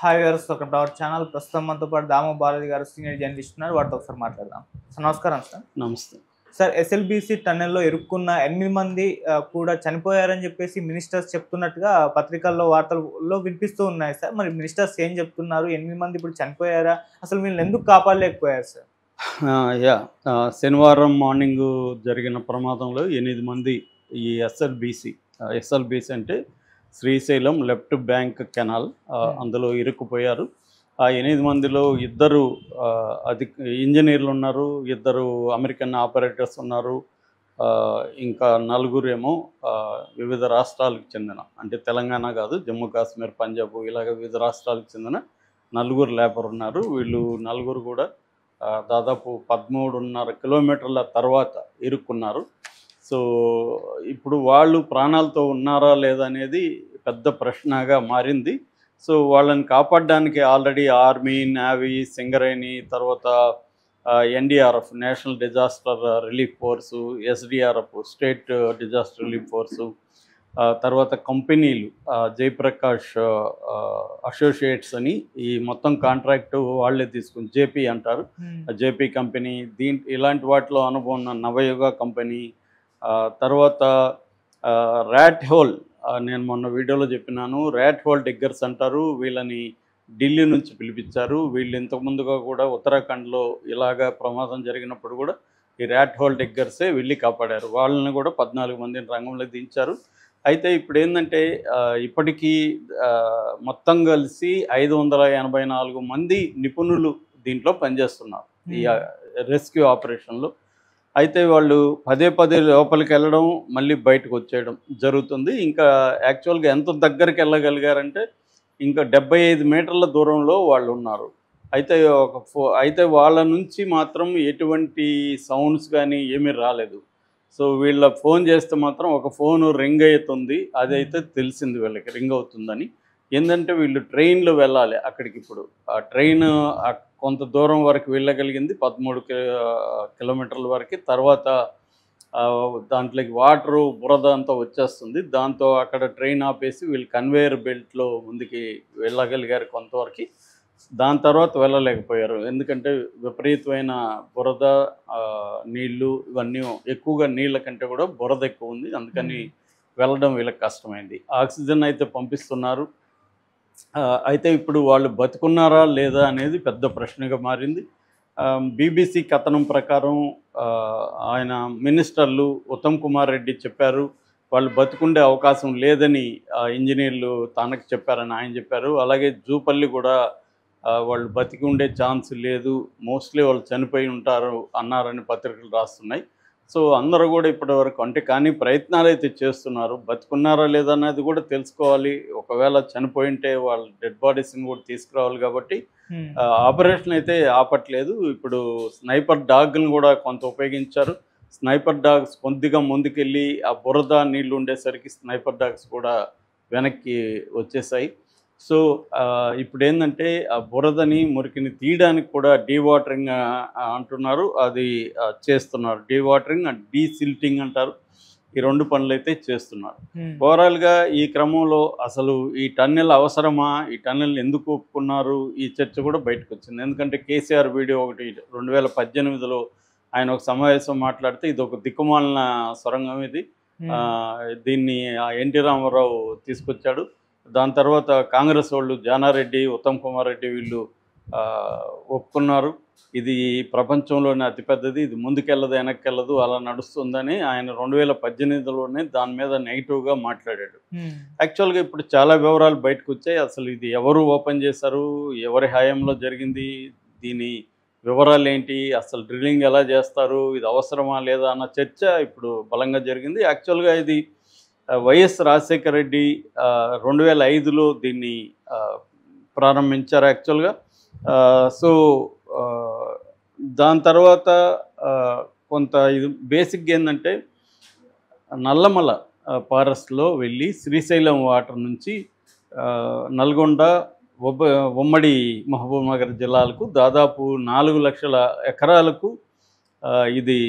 Hi viewers, welcome to our channel. ప్రస్తుతం మనతో పాటు దాము భారతి గారు సీనియర్ జర్నలిస్ట్ ఉన్నారు. వాటితో ఒకసారి మాట్లాడదాం. సార్ నమస్కారం. సార్ నమస్తే. సార్ ఎస్ఎల్బీసీ టన్నెల్లో ఇరుక్కున్న 8 మంది కూడా చనిపోయారని చెప్పేసి మినిస్టర్స్ చెప్తున్నట్టుగా పత్రికల్లో వార్తల్లో వినిపిస్తూ ఉన్నాయి సార్. మరి మినిస్టర్స్ ఏం చెప్తున్నారు? 8 మంది ఇప్పుడు చనిపోయారా? అసలు వీళ్ళని ఎందుకు కాపాడలేకపోయారు సార్? శనివారం మార్నింగ్ జరిగిన ప్రమాదంలో 8 మంది ఈ ఎస్ఎల్బీసీ అంటే శ్రీశైలం లెఫ్ట్ బ్యాంక్ కెనాల్ అందులో ఇరుక్కుపోయారు. ఆ 8 మందిలో 2 ఇంజనీర్లు ఉన్నారు, 2 అమెరికన్ ఆపరేటర్స్ ఉన్నారు, ఇంకా 4 ఏమో వివిధ రాష్ట్రాలకు చెందిన, అంటే తెలంగాణ కాదు, జమ్మూ కాశ్మీర్, పంజాబ్ ఇలాగ వివిధ రాష్ట్రాలకు చెందిన 4 లేబర్ ఉన్నారు. వీళ్ళు 4 కూడా దాదాపు 13.5 కిలోమీటర్ల తర్వాత ఇరుక్కున్నారు. సో ఇప్పుడు వాళ్ళు ప్రాణాలతో ఉన్నారా లేదా అనేది పెద్ద ప్రశ్నగా మారింది. సో వాళ్ళని కాపాడడానికి ఆల్రెడీ ఆర్మీ, నేవీ, సింగరేణి, తర్వాత NDRF national disaster relief force, SDRF state disaster relief force, తర్వాత కంపెనీలు జయప్రకాష్ అసోసియేట్స్ అని ఈ మొత్తం కాంట్రాక్టు వాళ్ళే తీసుకుని, జేపీ అంటారు, జేపీ కంపెనీ, ఇలాంటి వాటిలో అనుభవం ఉన్న నవయుగ కంపెనీ, తర్వాత ర్యాట్ హోల్, నేను మొన్న వీడియోలో చెప్పినాను, ర్యాట్ హోల్ డిగ్గర్స్ అంటారు. వీళ్ళని ఢిల్లీ నుంచి పిలిపించారు. వీళ్ళు ఇంతకుముందుగా కూడా ఉత్తరాఖండ్లో ఇలాగా ప్రమాదం జరిగినప్పుడు కూడా ఈ ర్యాట్ హోల్ డిగ్గర్సే వెళ్ళి కాపాడారు. వాళ్ళని కూడా 14 మందిని రంగంలోకి దించారు. అయితే ఇప్పుడు ఏంటంటే ఇప్పటికీ మొత్తం కలిసి 584 మంది నిపుణులు దీంట్లో పనిచేస్తున్నారు ఈ రెస్క్యూ ఆపరేషన్లో. అయితే వాళ్ళు పదే లోపలికి వెళ్ళడం, మళ్ళీ బయటకు వచ్చేయడం జరుగుతుంది. ఇంకా యాక్చువల్గా ఎంత దగ్గరికి వెళ్ళగలిగారంటే ఇంకా 75 మీటర్ల దూరంలో వాళ్ళు ఉన్నారు. అయితే అయితే వాళ్ళ నుంచి మాత్రం ఎటువంటి సౌండ్స్ కానీ ఏమీ రాలేదు. సో వీళ్ళ ఫోన్ చేస్తే మాత్రం ఒక ఫోన్ రింగ్ అవుతుంది, అదైతే తెలిసింది వీళ్ళకి రింగ్ అవుతుందని. ఏంటంటే వీళ్ళు ట్రైన్లో వెళ్ళాలి అక్కడికి. ఇప్పుడు ఆ ట్రైన్ కొంత దూరం వరకు వెళ్ళగలిగింది, 13 కిలోమీటర్ల వరకు. తర్వాత దాంట్లోకి వాటరు, బురద అంతా వచ్చేస్తుంది. దాంతో అక్కడ ట్రైన్ ఆపేసి వీళ్ళు కన్వేయర్ బెల్ట్లో ముందుకి వెళ్ళగలిగారు కొంతవరకు. దాని తర్వాత వెళ్ళలేకపోయారు, ఎందుకంటే విపరీతమైన బురద, నీళ్లు, ఇవన్నీ ఎక్కువగా నీళ్ళ కంటే కూడా బురద ఎక్కువ ఉంది. అందుకని వెళ్ళడం వీళ్ళకి కష్టమైంది. ఆక్సిజన్ అయితే పంపిస్తున్నారు. అయితే ఇప్పుడు వాళ్ళు బతుకున్నారా లేదా అనేది పెద్ద ప్రశ్నగా మారింది. బీబీసీ కథనం ప్రకారం ఆయన మినిస్టర్లు ఉత్తమ్ కుమార్ రెడ్డి చెప్పారు, వాళ్ళు బతుకుండే అవకాశం లేదని ఇంజనీర్లు తనకు చెప్పారని ఆయన చెప్పారు. అలాగే జూపల్లి కూడా వాళ్ళు బతికి ఉండే ఛాన్స్ లేదు, మోస్ట్లీ వాళ్ళు చనిపోయి ఉంటారు అన్నారని పత్రికలు రాస్తున్నాయి. సో అందరూ కూడా ఇప్పటివరకు కానీ ప్రయత్నాలు అయితే చేస్తున్నారు. బతుకున్నారా లేదా అన్నది కూడా తెలుసుకోవాలి. ఒకవేళ చనిపోయి ఉంటే వాళ్ళ డెడ్ బాడీస్ని కూడా తీసుకురావాలి. కాబట్టి ఆపరేషన్ అయితే ఆపట్లేదు. ఇప్పుడు స్నైపర్ డాగ్ని కూడా కొంత ఉపయోగించారు. స్నైపర్ డాగ్స్ కొద్దిగా ముందుకెళ్ళి ఆ బురద నీళ్లు ఉండేసరికి స్నైపర్ డాగ్స్ కూడా వెనక్కి వచ్చేసాయి. సో ఇప్పుడు ఏంటంటే ఆ బురదని, మురికిని తీయడానికి కూడా డీవాటరింగ్ అంటున్నారు, అది చేస్తున్నారు. డీవాటరింగ్ అండ్ డీసిల్టింగ్ అంటారు. ఈ 2 పనులు అయితే చేస్తున్నారు. ఓవరాల్గా ఈ క్రమంలో అసలు ఈ టన్నెల్ అవసరమా, ఈ టన్నెల్ ఎందుకు ఒప్పుకున్నారు, ఈ చర్చ కూడా బయటకు వచ్చింది. ఎందుకంటే కేసీఆర్ వీడియో ఒకటి 2018లో ఆయన ఒక సమావేశం మాట్లాడితే ఇది ఒక దిక్కుమాలిన సొరంగం, దీన్ని ఎన్టీ రామారావు తీసుకొచ్చాడు. దాని తర్వాత కాంగ్రెస్ వాళ్ళు జానారెడ్డి, ఉత్తమ్ కుమార్ రెడ్డి వీళ్ళు ఒప్పుకున్నారు, ఇది ప్రపంచంలోనే అతిపెద్దది, ఇది ముందుకెళ్ళదు వెనక్కెళ్ళదు అలా నడుస్తుందని ఆయన 2018లోనే దాని మీద నెగిటివ్గా మాట్లాడాడు. యాక్చువల్గా ఇప్పుడు చాలా వివరాలు బయటకు వచ్చాయి. అసలు ఇది ఎవరు ఓపెన్ చేశారు, ఎవరి హయాంలో జరిగింది, దీని వివరాలు ఏంటి, అసలు డ్రిల్లింగ్ ఎలా చేస్తారు, ఇది అవసరమా లేదా అన్న చర్చ ఇప్పుడు బలంగా జరిగింది. యాక్చువల్గా ఇది వైఎస్ రాజశేఖర రెడ్డి 2005లో దీన్ని ప్రారంభించారు యాక్చువల్గా. సో దాని తర్వాత కొంత ఇది బేసిక్గా ఏంటంటే నల్లమల ఫారెస్ట్లో వెళ్ళి శ్రీశైలం వాటర్ నుంచి నల్గొండ, ఉమ్మడి మహబూబ్నగర్ జిల్లాలకు దాదాపు 4 లక్షల ఎకరాలకు ఇది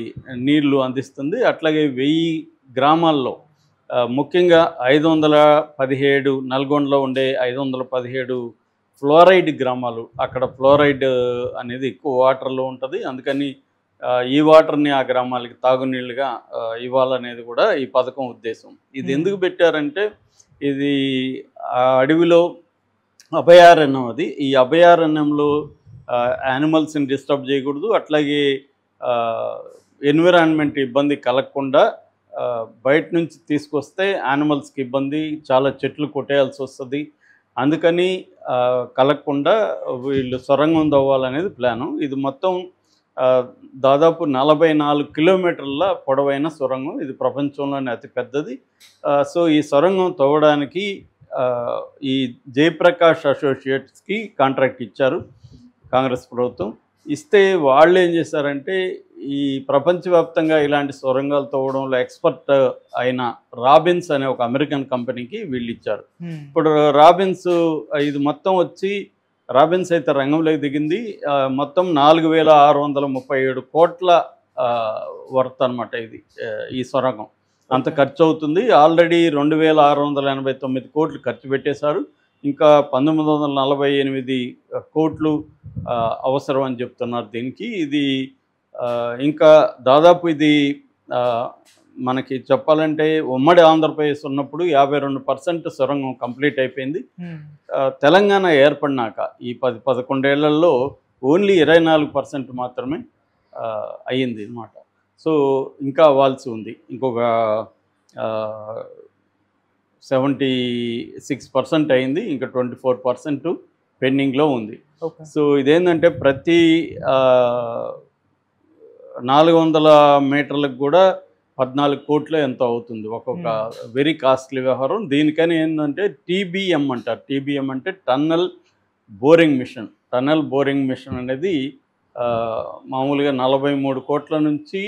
నీళ్లు అందిస్తుంది. అట్లాగే 1000 గ్రామాల్లో ముఖ్యంగా 517 నల్గొండలో ఉండే 517 ఫ్లోరైడ్ గ్రామాలు, అక్కడ ఫ్లోరైడ్ అనేది ఎక్కువ వాటర్లో ఉంటుంది. అందుకని ఈ వాటర్ని ఆ గ్రామాలకి తాగునీళ్ళుగా ఇవ్వాలనేది కూడా ఈ పథకం ఉద్దేశం. ఇది ఎందుకు పెట్టారంటే ఇది ఆ అడవిలో అభయారణ్యం, అది ఈ అభయారణ్యంలో యానిమల్స్ని డిస్టర్బ్ చేయకూడదు, అట్లాగే ఎన్విరాన్మెంట్ ఇబ్బంది కలగకుండా బయట నుంచి తీసుకొస్తే యానిమల్స్కి ఇబ్బంది, చాలా చెట్లు కొట్టేయాల్సి వస్తుంది. అందుకని కలగకుండా వీళ్ళు సొరంగం తవ్వాలనేది ప్లాను. ఇది మొత్తం దాదాపు 44 కిలోమీటర్ల పొడవైన సొరంగం. ఇది ప్రపంచంలోనే అతి పెద్దది. సో ఈ సొరంగం తవ్వడానికి ఈ జయప్రకాష్ అసోసియేట్స్కి కాంట్రాక్ట్ ఇచ్చారు కాంగ్రెస్ ప్రభుత్వం. ఇస్తే వాళ్ళు ఏం చేశారంటే ఈ ప్రపంచవ్యాప్తంగా ఇలాంటి సొరంగాలు తవ్వడంలో ఎక్స్పర్ట్ అయిన రాబిన్స్ అనే ఒక అమెరికన్ కంపెనీకి వీళ్ళు ఇచ్చారు. ఇప్పుడు రాబిన్స్ ఇది మొత్తం వచ్చి రాబిన్స్ అయితే రంగంలోకి దిగింది. మొత్తం 4,637 కోట్ల వర్త్ అనమాట ఇది ఈ సొరంగం. అంత ఖర్చు అవుతుంది. ఆల్రెడీ 2,689 కోట్లు ఖర్చు పెట్టేశారు. ఇంకా 1,948 కోట్లు అవసరం అని చెప్తున్నారు దీనికి. ఇది ఇంకా దాదాపు ఇది మనకి చెప్పాలంటే ఉమ్మడి ఆంధ్రప్రదేశ్ ఉన్నప్పుడు 52% సొరంగం కంప్లీట్ అయిపోయింది. తెలంగాణ ఏర్పడినాక ఈ 10-11 ఏళ్లలో ఓన్లీ 24% మాత్రమే అయ్యింది అన్నమాట. సో ఇంకా అవ్వాల్సి ఉంది. ఇంకొక 76% అయింది. ఇంకా 24% పెండింగ్లో ఉంది. సో ఇదేంటంటే ప్రతి 400 మీటర్లకు కూడా 14 కోట్లు ఎంతో అవుతుంది. ఒక్కొక్క వెరీ కాస్ట్లీ వ్యవహారం. దీనికని ఏంటంటే TBM అంటారు. TBM అంటే tunnel boring machine. Tunnel boring machine అనేది మామూలుగా 43 కోట్ల నుంచి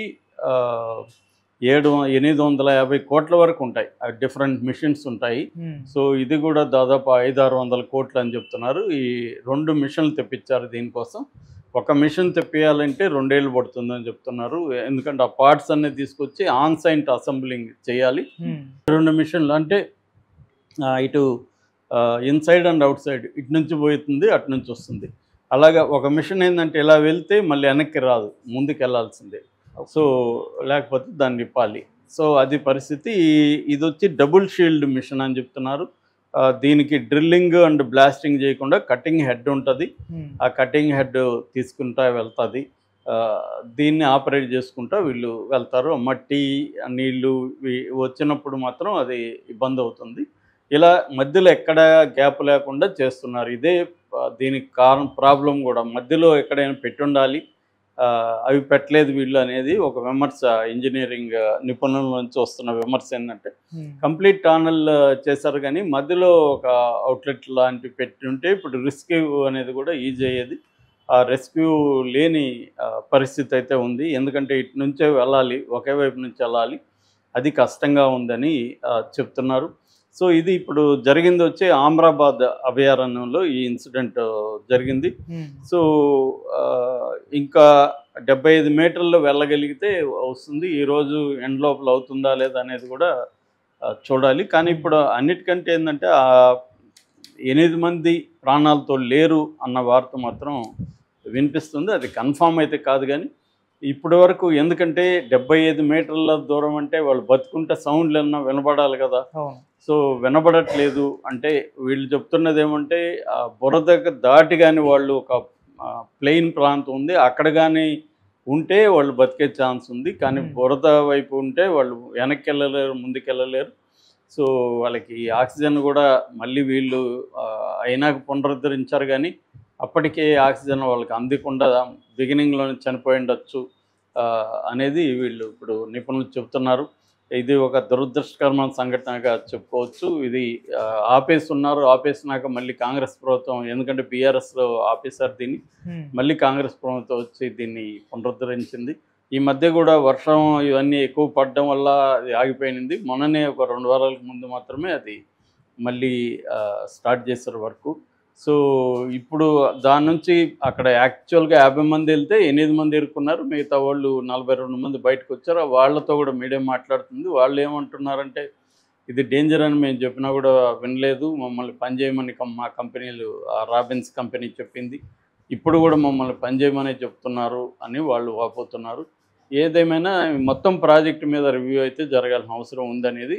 850 కోట్ల వరకు ఉంటాయి. డిఫరెంట్ మిషన్స్ ఉంటాయి. సో ఇది కూడా దాదాపు 500-600 కోట్లు అని చెప్తున్నారు. ఈ 2 మిషన్లు తెప్పించారు దీనికోసం. ఒక మిషన్ తెప్పియాలంటే 2 ఏళ్ళు పడుతుందని చెప్తున్నారు. ఎందుకంటే ఆ పార్ట్స్ అన్నీ తీసుకొచ్చి ఆన్ సైట్ అసెంబ్లింగ్ చేయాలి. 2 మిషన్లు అంటే ఇటు ఇన్సైడ్ అండ్ అవుట్ సైడ్, ఇటు నుంచి పోతుంది, అటు నుంచి వస్తుంది. అలాగా ఒక మిషన్ ఏంటంటే ఇలా వెళ్తే మళ్ళీ వెనక్కి రాదు, ముందుకు వెళ్ళాల్సిందే. సో లేకపోతే దాన్ని నిప్పాలి. సో అది పరిస్థితి. ఇది వచ్చి డబుల్ షీల్డ్ మిషన్ అని చెప్తున్నారు. దీనికి డ్రిల్లింగ్ అండ్ బ్లాస్టింగ్ చేయకుండా కటింగ్ హెడ్ ఉంటుంది. ఆ కటింగ్ హెడ్ తీసుకుంటా వెళ్తుంది. దీన్ని ఆపరేట్ చేసుకుంటా వీళ్ళు వెళ్తారు. మట్టి నీళ్ళు వచ్చినప్పుడు మాత్రం అది ఇబ్బంది అవుతుంది. ఇలా మధ్యలో ఎక్కడ గ్యాప్ లేకుండా చేస్తున్నారు. ఇదే దీనికి ప్రాబ్లం కూడా. మధ్యలో ఎక్కడైనా పెట్టి ఉండాలి, అవి పెట్టలేదు వీళ్ళు అనేది ఒక విమర్శ. ఇంజనీరింగ్ నిపుణుల నుంచి వస్తున్న విమర్శ ఏంటంటే కంప్లీట్ టనల్ చేశారు కానీ మధ్యలో ఒక అవుట్లెట్ లాంటివి పెట్టి ఉంటే ఇప్పుడు రెస్క్యూ అనేది కూడా ఈజీ అయ్యేది. ఆ రెస్క్యూ లేని పరిస్థితి అయితే ఉంది. ఎందుకంటే ఇటు నుంచే వెళ్ళాలి, ఒకే వైపు నుంచి వెళ్ళాలి, అది కష్టంగా ఉందని చెప్తున్నారు. సో ఇది ఇప్పుడు జరిగింది వచ్చి ఆమ్రాబాద్ అభయారణ్యంలో ఈ ఇన్సిడెంట్ జరిగింది. సో ఇంకా 75 మీటర్లు వెళ్ళగలిగితే వస్తుంది. ఈరోజు ఎండ్ లోపల అవుతుందా లేదా అనేది కూడా చూడాలి. కానీ ఇప్పుడు అన్నిటికంటే ఏంటంటే 8 మంది ప్రాణాలతో లేరు అన్న వార్త మాత్రం వినిపిస్తుంది. అది కన్ఫామ్ అయితే కాదు కానీ ఇప్పటి వరకు, ఎందుకంటే 75 మీటర్ల దూరం అంటే వాళ్ళు బతుకుంటే సౌండ్లు ఏమన్నా వినపడాలి కదా. సో వినపడట్లేదు. అంటే వీళ్ళు చెప్తున్నది ఏమంటే బురద దాటి కానీ వాళ్ళు ఒక ప్లెయిన్ ప్రాంతం ఉంది, అక్కడ కానీ ఉంటే వాళ్ళు బతికే ఛాన్స్ ఉంది. కానీ బురద వైపు ఉంటే వాళ్ళు వెనక్కి వెళ్ళలేరు, ముందుకు వెళ్ళలేరు. సో వాళ్ళకి ఆక్సిజన్ కూడా మళ్ళీ వీళ్ళు అయినాక పునరుద్ధరించారు కానీ అప్పటికే ఆక్సిజన్ వాళ్ళకి అందకుండా బిగినింగ్లోనే చనిపోయి ఉండొచ్చు అనేది వీళ్ళు ఇప్పుడు నిపుణులు చెప్తున్నారు. ఇది ఒక దురదృష్టకరమైన సంఘటనగా చెప్పుకోవచ్చు. ఇది ఆపేసినాక మళ్ళీ కాంగ్రెస్ ప్రభుత్వం, ఎందుకంటే బీఆర్ఎస్లో ఆపేశారు దీన్ని, మళ్ళీ కాంగ్రెస్ ప్రభుత్వం వచ్చి దీన్ని పునరుద్ధరించింది. ఈ మధ్య కూడా వర్షం ఇవన్నీ ఎక్కువ పడడం వల్ల అది ఆగిపోయింది. మొన్ననే ఒక 2 వారాలకు ముందు మాత్రమే అది మళ్ళీ స్టార్ట్ చేశారు వర్క్. సో ఇప్పుడు దాని నుంచి అక్కడ యాక్చువల్గా 50 మంది వెళ్తే 8 మంది ఇరుక్కున్నారు, మిగతా వాళ్ళు 42 మంది బయటకు వచ్చారు. వాళ్ళతో కూడా మీడియా మాట్లాడుతుంది. వాళ్ళు ఏమంటున్నారంటే ఇది డేంజర్ అని మేము చెప్పినా కూడా వినలేదు. మమ్మల్ని పనిచేయమని మా కంపెనీలు రాబిన్స్ కంపెనీ చెప్పింది. ఇప్పుడు కూడా మమ్మల్ని పనిచేయమనే చెప్తున్నారు అని వాళ్ళు వాపోతున్నారు. ఏదేమైనా మొత్తం ప్రాజెక్టు మీద రివ్యూ అయితే జరగాల్సిన అవసరం ఉందనేది